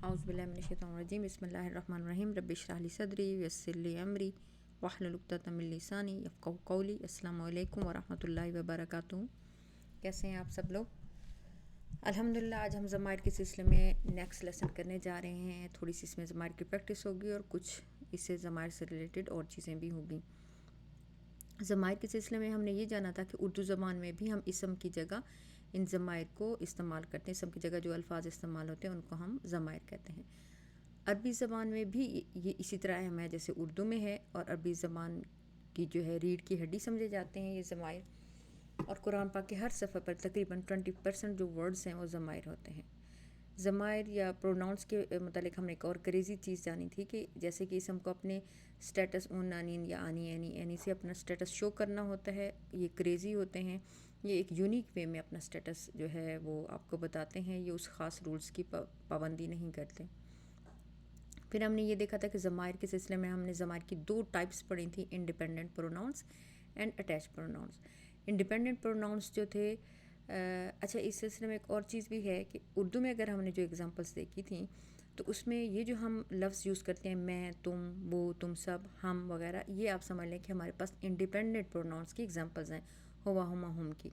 اعوذ باللہ من الشیطان الرجیم بسم اللہ الرحمن الرحیم رب اشرح لی صدری ویسر لی امری واحلل عقدۃ من لسانی یفقہوا قولی۔ السلام علیکم ورحمۃ اللہ وبرکاتہ۔ کیسے ہیں آپ سب لوگ؟ الحمدللہ آج ہم ضمائر کے سلسلے میں نیکسٹ لیسن کرنے جا رہے ہیں۔ تھوڑی سی اس میں ضمائر کی پریکٹس ہوگی اور کچھ اس سے ضمائر سے ریلیٹڈ اور چیزیں بھی ہوگی۔ ضمائر کے سلسلے میں ہم نے یہ جانا تھا کہ اردو زبان میں بھی ہم اسم کی جگہ ان ضمائر کو استعمال کرتے ہیں۔ اسم کی جگہ جو الفاظ استعمال ہوتے ہیں ان کو ہم ضمائر کہتے ہیں۔ عربی زبان میں بھی یہ اسی طرح اہم ہے جیسے اردو میں ہے، اور عربی زبان کی جو ہے ریڑھ کی ہڈی سمجھے جاتے ہیں یہ ضمائر، اور قرآن پاک کے ہر صفحے پر تقریباً 20% جو ورڈز ہیں وہ ضمائر ہوتے ہیں۔ ضمائر یا پروناؤنس کے متعلق ہم نے ایک اور کریزی چیز جانی تھی کہ جیسے کہ اسم کو اپنے سٹیٹس اون آنین یا آنی اینی سے اپنا سٹیٹس شو کرنا ہوتا ہے، یہ کریزی ہوتے ہیں، یہ ایک یونیک وے میں اپنا سٹیٹس جو ہے وہ آپ کو بتاتے ہیں، یہ اس خاص رولز کی پابندی نہیں کرتے۔ پھر ہم نے یہ دیکھا تھا کہ ضمائر کے سلسلے میں ہم نے ضمائر کی 2 ٹائپس پڑھی تھیں، independent pronouns and attach pronouns. Independent pronouns جو تھے اچھا اس سلسلے میں ایک اور چیز بھی ہے کہ اردو میں اگر ہم نے جو اگزامپلس دیکھی تھیں تو اس میں یہ جو ہم لفظ یوز کرتے ہیں میں، تم، وہ، تم سب، ہم وغیرہ، یہ آپ سمجھ لیں کہ ہمارے پاس انڈیپینڈنٹ پروناؤنس کی اگزامپلز ہیں، ہوا، ہما، ہم کی۔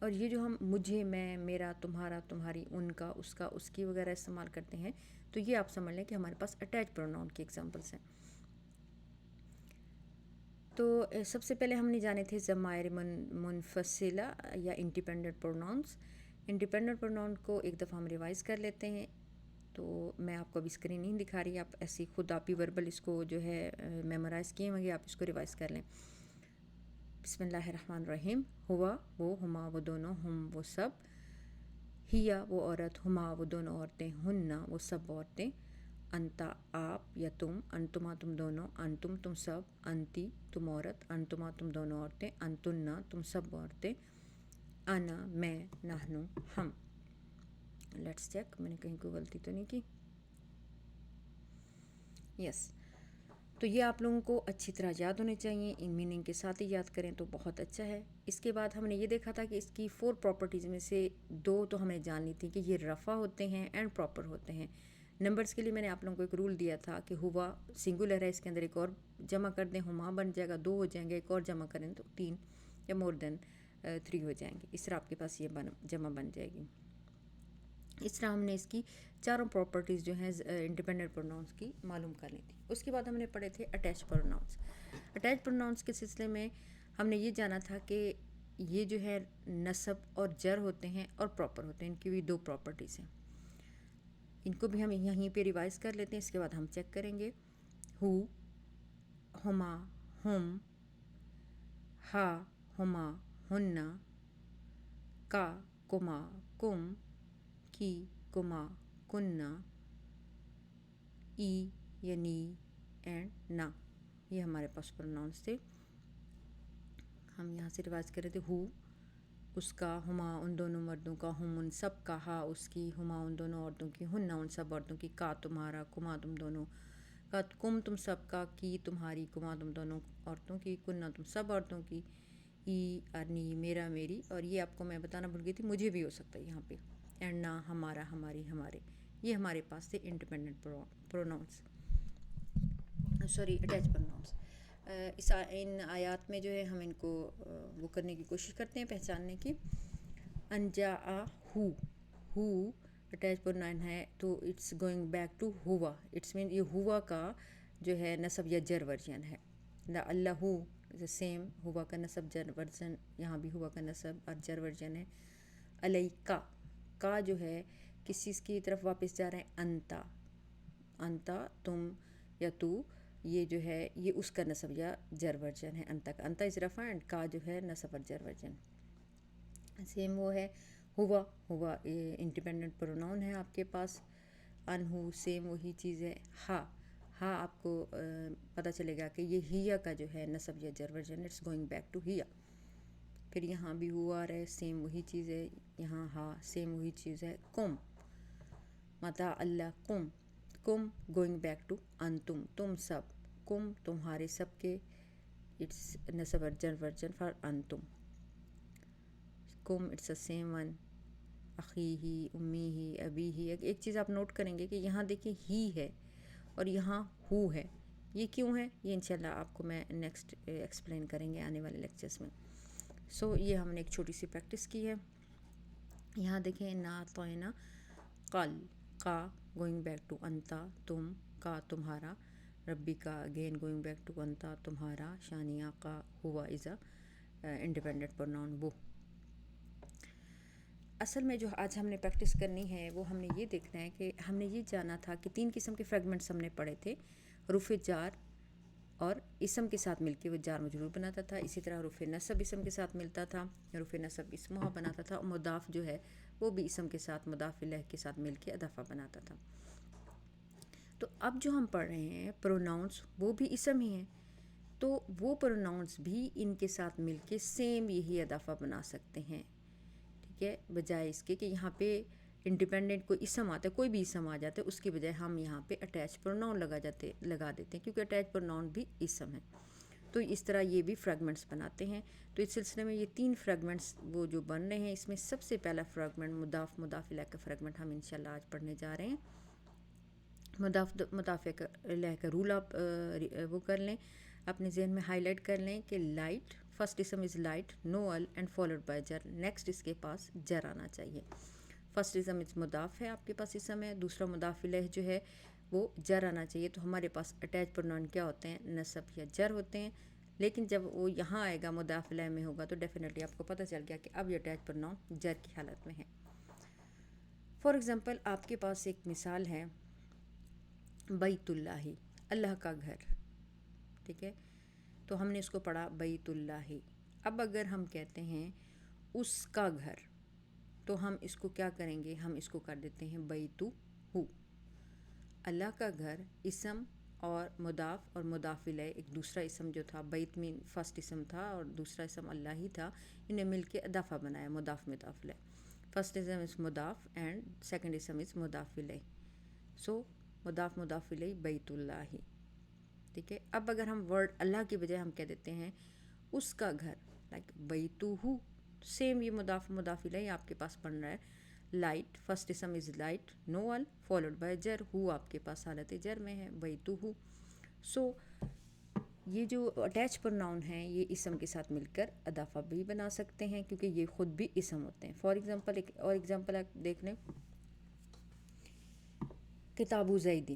اور یہ جو ہم مجھے، میں، میرا، تمہارا، تمہاری، ان کا، اس کی وغیرہ استعمال کرتے ہیں تو یہ آپ سمجھ لیں کہ ہمارے پاس اٹیچ پروناؤن کی اگزامپلس ہیں۔ تو سب سے پہلے ہم نے جانے تھے ضمائر منفصلہ یا انڈیپینڈنٹ پروناؤنس۔ انڈیپینڈنٹ پروناؤن کو ایک دفعہ ہم ریوائز کر لیتے ہیں، تو میں آپ کو ابھی اسکرین نہیں دکھا رہی، آپ ایسی خود آپ ہی وربل اس کو جو ہے میمورائز کیے ہوئے، آپ اس کو ریوائز کر لیں۔ بسم اللہ الرحمن الرحیم۔ ہوا وہ، ہما وہ دونوں، ہم وہ سب، ہیا وہ عورت، ہما وہ دونوں عورتیں، ہننا وہ سب عورتیں، انتا آپ یا تم، انتما تم دونوں، انتم تم سب، انتی تم عورت، انتما تم دونوں عورتیں، انتنا تم سب عورتیں، انا میں، نحنو ہم۔ لیٹس چیک میں نے کہیں کوئی غلطی تو نہیں کی۔ یس، تو یہ آپ لوگوں کو اچھی طرح یاد ہونے چاہیے، ان میننگ کے ساتھ ہی یاد کریں تو بہت اچھا ہے۔ اس کے بعد ہم نے یہ دیکھا تھا کہ اس کی 4 پراپرٹیز میں سے 2 تو ہمیں جاننی تھی کہ یہ رفع ہوتے ہیں اینڈ پراپر ہوتے ہیں۔ نمبرز کے لیے میں نے آپ لوگوں کو ایک رول دیا تھا کہ ہوا سنگولر ہے، اس کے اندر ایک اور جمع کر دیں، ہما بن جائے گا، 2 ہو جائیں گے، ایک اور جمع کریں تو 3 یا مور دین 3 ہو جائیں گے، اس طرح آپ کے پاس یہ جمع بن جائے گی۔ اس طرح ہم نے اس کی 4 پراپرٹیز جو ہیں انڈیپینڈنٹ پروناؤنس کی معلوم کر لی تھی۔ اس کے بعد ہم نے پڑھے تھے اٹیچ پروناؤنس۔ اٹیچ پروناؤنس کے سلسلے میں ہم نے یہ جانا تھا کہ یہ جو ہے نصب اور جر ہوتے ہیں اور پراپر ہوتے ہیں، ان کی بھی 2 پراپرٹیز ہیں، ان کو بھی ہم یہیں پہ ریوائز کر لیتے ہیں، اس کے بعد ہم چیک کریں گے۔ ہو، ہما، ہم، ہا، ہما، ہننا، کا، کما، کم، کی، کما، کننا، ای یعنی اینڈ نا، یہ ہمارے پاس پروناؤنس تھے۔ ہم یہاں سے ریوائز کر رہے تھے۔ ہو اس کا، ہما ان دونوں مردوں کا، ہم ان سب کا، ہا اس کی، ہما ان دونوں عورتوں کی، ہننا ان سب عورتوں کی، کا تمہارا، کما تم دونوں کا، کم تم سب کا، کی تمہاری، کما تم دونوں عورتوں کی، کننا تم سب عورتوں کی، ای ارنی میرا میری، اور یہ آپ کو میں بتانا بھول گئی تھی مجھے بھی ہو سکتا ہے یہاں پہ، اینڈ نا ہمارا ہماری ہمارے، یہ ہمارے پاس تھے independent pronouns, sorry attach pronouns. ان آیات میں جو ہے ہم ان کو وہ کرنے کی کوشش کرتے ہیں، پہچاننے کی۔ انجا ہو اٹیچ پروناؤن ہے تو اٹس گوئنگ بیک ٹو ہوا، اٹس مین یہ ہوا کا جو ہے نصب یا جر ورژن ہے۔ دا اللہ سیم، ہوا کا نصب جر ورژن، یہاں بھی ہوا کا نصب اور جر ورژن ہے۔ علیکا، کا جو ہے کس چیز کی طرف واپس جا رہا ہے؟ انتا، انتا تم یا تو، یہ جو ہے یہ اس کا نصب یا جر ورژن ہے، انتا کا، انتا از رفع اینڈ کا جو ہے نصب اور جر ورژن۔ سیم وہ ہے ہوا، ہوا انڈیپینڈنٹ پروناؤن ہے آپ کے پاس۔ انہو سیم وہی چیز ہے۔ ہا، ہا آپ کو پتہ چلے گا کہ یہ ہیا کا جو ہے نصب یا جر version, it's going back to ہیا۔ پھر یہاں بھی ہوا رہے، سیم وہی چیز ہے، یہاں ہا سیم وہی چیز ہے۔ کم، متا اللہ کم، کم گوئنگ بیک ٹو انتم تم سب، کم تمہارے سب کے، اٹس نصب اور جر ورژن فار انتم۔ کم اٹس اے سیم ون۔ اخی ہی، امی ہی، ابی ہی. ایک چیز آپ نوٹ کریں گے کہ یہاں دیکھیں ہی ہے اور یہاں ہو ہے. یہ کیوں ہے؟ یہ انشاءاللہ آپ کو میں نیکسٹ ایکسپلین کریں گے آنے والے لیکچرز میں. سو یہ ہم نے ایک چھوٹی سی پریکٹس کی ہے. یہاں دیکھیں نا توئنا قل، کا گوئنگ بیک ٹو انتا، تم، کا تمہارا، ربی کا اگین گوئنگ بیک ٹو انتا تمہارا، شانیہ کا ہوا از اے انڈیپینڈنٹ پروناؤن وہ. اصل میں جو آج ہم نے پریکٹس کرنی ہے وہ ہم نے یہ دیکھنا ہے کہ ہم نے یہ جانا تھا کہ 3 قسم کے فریگمنٹس ہم نے پڑھے تھے. حروف جار اور اسم کے ساتھ مل کے وہ جار مجرور بناتا تھا. اسی طرح حروف نصب اسم کے ساتھ ملتا تھا، حروف نصب اسمہ بناتا تھا، اور مضاف جو ہے وہ بھی اسم کے ساتھ مضاف الیہ کے ساتھ مل کے اضافہ بناتا تھا. تو اب جو ہم پڑھ رہے ہیں پروناؤنس وہ بھی اسم ہی ہیں، تو وہ پروناؤنس بھی ان کے ساتھ مل کے سیم یہی اضافہ بنا سکتے ہیں. ٹھیک ہے، بجائے اس کے کہ یہاں پہ انڈیپینڈنٹ کوئی اسم آتا ہے، کوئی بھی اسم آ جاتا ہے، اس کی بجائے ہم یہاں پہ اٹیچ پروناؤن لگا دیتے ہیں، کیونکہ اٹیچ پروناؤن بھی اسم ہے. تو اس طرح یہ بھی فریگمنٹس بناتے ہیں. تو اس سلسلے میں یہ 3 فریگمنٹس وہ جو بن رہے ہیں، اس میں سب سے پہلا فریگمنٹ مضاف الیہ کا فریگمنٹ ہم انشاءاللہ آج پڑھنے جا رہے ہیں. مضاف الیہ کا رول آپ وہ کر لیں، اپنے ذہن میں ہائی لائٹ کر لیں کہ لائٹ، فرسٹ اسم از لائٹ، نو ال اینڈ فالوڈ بائی جر. نیکسٹ اس کے پاس جر آنا چاہیے. فرسٹ اسم از مضاف ہے، آپ کے پاس اسم ہے. دوسرا مضاف الیہ جو ہے وہ جر آنا چاہیے. تو ہمارے پاس اٹیچ پروناؤن کیا ہوتے ہیں؟ نصب یا جر ہوتے ہیں. لیکن جب وہ یہاں آئے گا مضاف الیہ میں ہوگا تو ڈیفینیٹلی آپ کو پتہ چل گیا کہ اب یہ اٹیچ پروناؤن جر کی حالت میں ہے. فار ایگزامپل آپ کے پاس ایک مثال ہے بیت اللہ، اللہ کا گھر. ٹھیک ہے، تو ہم نے اس کو پڑھا بیت اللہ. اب اگر ہم کہتے ہیں اس کا گھر، تو ہم اس کو کیا کریں گے؟ ہم اس کو کر دیتے ہیں بیتو ہو. اللہ کا گھر اسم اور مضاف اور مضاف الیہ ایک دوسرا اسم جو تھا، بیت میں فرسٹ اسم تھا اور دوسرا اسم اللہ ہی تھا، انہیں مل کے اضافہ بنایا مضاف الیہ. فرسٹ اسم از مضاف اینڈ سیکنڈ اسم از مضاف الیہ. سو مضاف الیہ بیت اللہ. ٹھیک ہے، اب اگر ہم ورڈ اللہ کی بجائے ہم کہہ دیتے ہیں اس کا گھر، لائک بیتو ہو، سیم یہ مضاف الیہ آپ کے پاس بن رہا ہے. لائٹ، فرسٹ اسم از لائٹ، نو ال فالوڈ بائی جر، ہو آپ کے پاس حالت جر میں ہے، بیتو ہو. سو یہ جو اٹیچ پروناؤن ہیں یہ اسم کے ساتھ مل کر اضافہ بھی بنا سکتے ہیں، کیونکہ یہ خود بھی اسم ہوتے ہیں. فار ایگزامپل ایک اور ایگزامپل آپ دیکھ لیں، کتاب زید.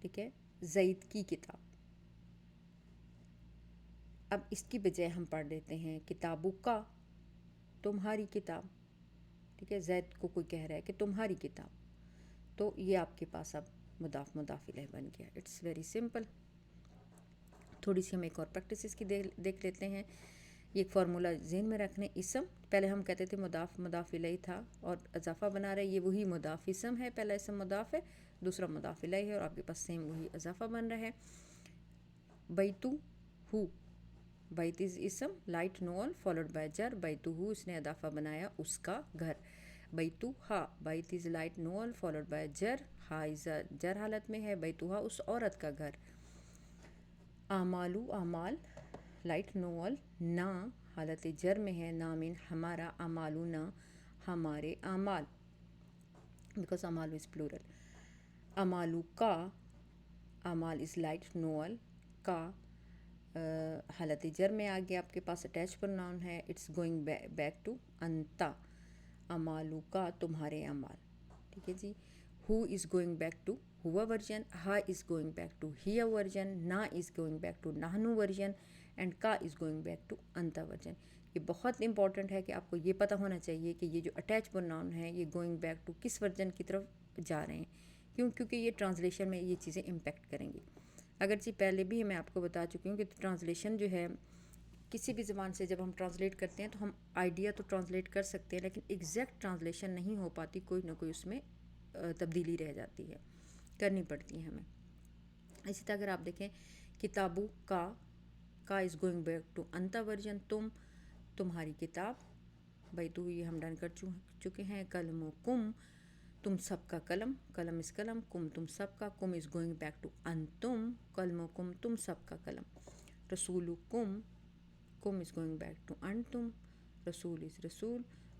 ٹھیک ہے، زید کی کتاب. اب اس کی بجائے ہم پڑھ دیتے ہیں کتابوں کا، تمہاری کتاب. ٹھیک ہے، زید کو کوئی کہہ رہا ہے کہ تمہاری کتاب، تو یہ آپ کے پاس اب مضاف الیہ بن گیا. It's very simple. تھوڑی سی ہم ایک اور پریکٹس اس کی دیکھ لیتے ہیں. یہ ایک فارمولہ ذہن میں رکھنے، اسم پہلے ہم کہتے تھے مضاف الیہ تھا اور اضافہ بنا رہے، یہ وہی مضاف اسم ہے، پہلا اسم مضاف ہے، دوسرا مضاف الیہ ہے، اور آپ کے پاس سیم وہی اضافہ بن رہا ہے. بیتو ہو، بیت از اسم، لائٹ نو ال فالوڈ بائی جر، بیتو ہو اس نے اضافہ بنایا اس کا گھر. بیتو ہا، بیت از لائٹ نو ال فالوڈ بائی جر، ہا از جر حالت میں ہے، بیتو ہا اس عورت کا گھر. اعمالو، اعمال، لائٹ نو ال نا حالت جر میں ہے، نامن ہمارا، اعمالنا ہمارے اعمال، بیکاز اعمال از پلورل. اعمالو کا، اعمال از لائٹ نو ال، کا حالت جر میں آ گیا، آپ کے پاس اٹیچ پروناؤن ہے، اٹس گوئنگ بیک ٹو انتا. اعمالو کا تمہارے اعمال. ٹھیک ہے جی. ہو از گوئنگ بیک ٹو ہوا ورژن، ہا از گوئنگ بیک ٹو ہیا ورژن، نا از گوئنگ بیک ٹو نحنو ورژن، اینڈ کا از گوئنگ بیک ٹو انتا ورژن. یہ بہت امپورٹنٹ ہے کہ آپ کو یہ پتہ ہونا چاہیے کہ یہ جو اٹیچ پروناؤن ہیں یہ گوئنگ بیک ٹو کس ورژن کی طرف جا رہے ہیں. کیونکہ یہ ٹرانسلیشن میں یہ چیزیں امپیکٹ کریں گی. اگرچہ پہلے بھی میں آپ کو بتا چکی ہوں کہ ٹرانسلیشن جو ہے کسی بھی زبان سے جب ہم ٹرانسلیٹ کرتے ہیں تو ہم آئیڈیا تو ٹرانسلیٹ کر سکتے ہیں، لیکن ایگزیکٹ ٹرانسلیشن نہیں ہو پاتی، کوئی نہ کوئی اس میں تبدیلی رہ جاتی ہے، کرنی پڑتی ہے ہمیں. اسی طرح اگر آپ دیکھیں کتابوں کا از گوئنگ بیک ٹو انتا ورژن، تم، تمہاری کتاب. بیتو یہ ہم ڈن کر چکے ہیں. قلم و کم، تم سب کا قلم، قلم از قلم، کم تم سب کا، کم از گوئنگ بیک ٹو انتم، قلم و کم تم سب کا قلم. رسول کم، کم از گوئنگ بیک ٹو انتم، رسول از رسول،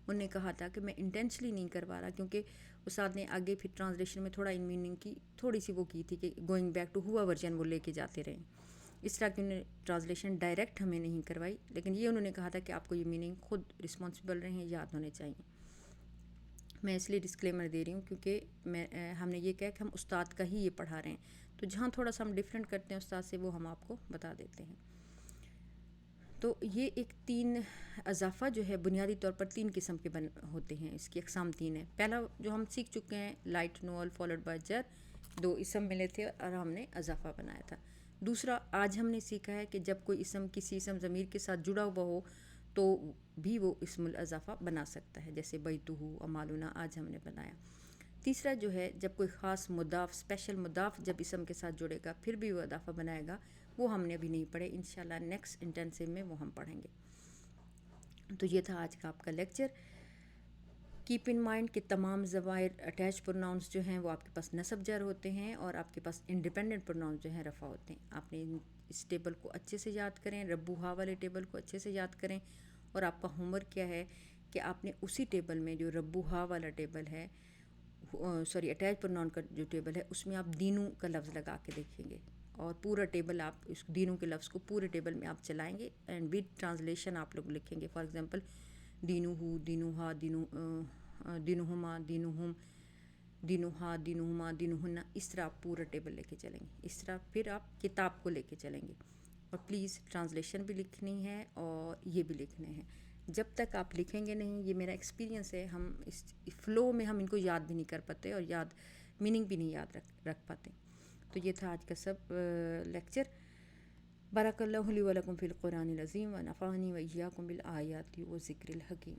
انہوں نے کہا تھا کہ میں انٹینشلی نہیں کروا رہا، کیونکہ استاد نے آگے پھر ٹرانسلیشن میں تھوڑا ان میننگ کی تھوڑی سی وہ کی تھی کہ گوئنگ بیک ٹو ہوا ورژن وہ لے کے جاتے رہیں، اس طرح کی انہوں نے ٹرانسلیشن ڈائریکٹ ہمیں نہیں کروائی، لیکن یہ انہوں نے کہا تھا کہ آپ کو یہ میننگ خود رسپانسبل رہیں، یاد ہونے چاہیے۔ میں اس لیے ڈسکلیمر دے رہی ہوں کیونکہ ہم نے یہ کہا کہ ہم استاد کا ہی یہ پڑھا رہے ہیں، تو جہاں تھوڑا سا ہم ڈفرینٹ کرتے ہیں استاد سے وہ ہم آپ کو بتا دیتے ہیں۔ تو یہ ایک 3 اضافہ جو ہے بنیادی طور پر 3 قسم کے ہوتے ہیں، اس کی اقسام 3 ہیں۔ پہلا جو ہم سیکھ چکے ہیں لائٹ نوول فالوڈ بائی جر، 2 اسم ملے تھے اور ہم نے اضافہ بنایا تھا۔ دوسرا آج ہم نے سیکھا ہے کہ جب کوئی اسم کسی اسم ضمیر کے ساتھ جڑا ہوا ہو تو بھی وہ اسم الاضافہ بنا سکتا ہے، جیسے بیتہ، امالنا آج ہم نے بنایا۔ تیسرا جو ہے جب کوئی خاص مضاف، اسپیشل مضاف جب اسم کے ساتھ جڑے گا پھر بھی وہ اضافہ بنائے گا، وہ ہم نے ابھی نہیں پڑھے، انشاءاللہ نیکسٹ انٹینسیو میں وہ ہم پڑھیں گے۔ تو یہ تھا آج کا آپ کا لیکچر۔ کیپ ان مائنڈ کہ تمام ضمائر اٹیچ پروناؤنس جو ہیں وہ آپ کے پاس نصب جر ہوتے ہیں اور آپ کے پاس انڈیپینڈنٹ پروناؤنس جو ہیں رفع ہوتے ہیں۔ آپ نے اس ٹیبل کو اچھے سے یاد کریں، ربو ہا والے ٹیبل کو اچھے سے یاد کریں، اور آپ کا ہوم ورک کیا ہے کہ آپ نے اسی ٹیبل میں جو ربو ہا والا ٹیبل ہے، اٹیچ پروناؤن کا جو ٹیبل ہے، اس میں آپ دینوں کا لفظ لگا کے دیکھیں گے، اور پورا ٹیبل آپ اس دینوں کے لفظ کو پورے ٹیبل میں آپ چلائیں گے اینڈ ود ٹرانسلیشن آپ لوگ لکھیں گے۔ فار ایگزامپل دینو ہو، دینو ہا، دینو ہما، دینو ہم، دینو ہا، دینو ہما، دینو ہننا، اس طرح آپ پورا ٹیبل لے کے چلیں گے۔ اس طرح پھر آپ کتاب کو لے کے چلیں گے، اور پلیز ٹرانسلیشن بھی لکھنی ہے اور یہ بھی لکھنے ہیں۔ جب تک آپ لکھیں گے نہیں، یہ میرا ایکسپیرینس ہے، ہم اس فلو میں ہم ان کو یاد بھی نہیں کر پاتے اور میننگ بھی نہیں یاد رکھ پاتے۔ تو یہ تھا آج کا سب لیکچر۔ بارک اللہ لی و لکم فی القرآن العظیم و نفعنی و ایاکم بالآیات و ذکر الحکیم۔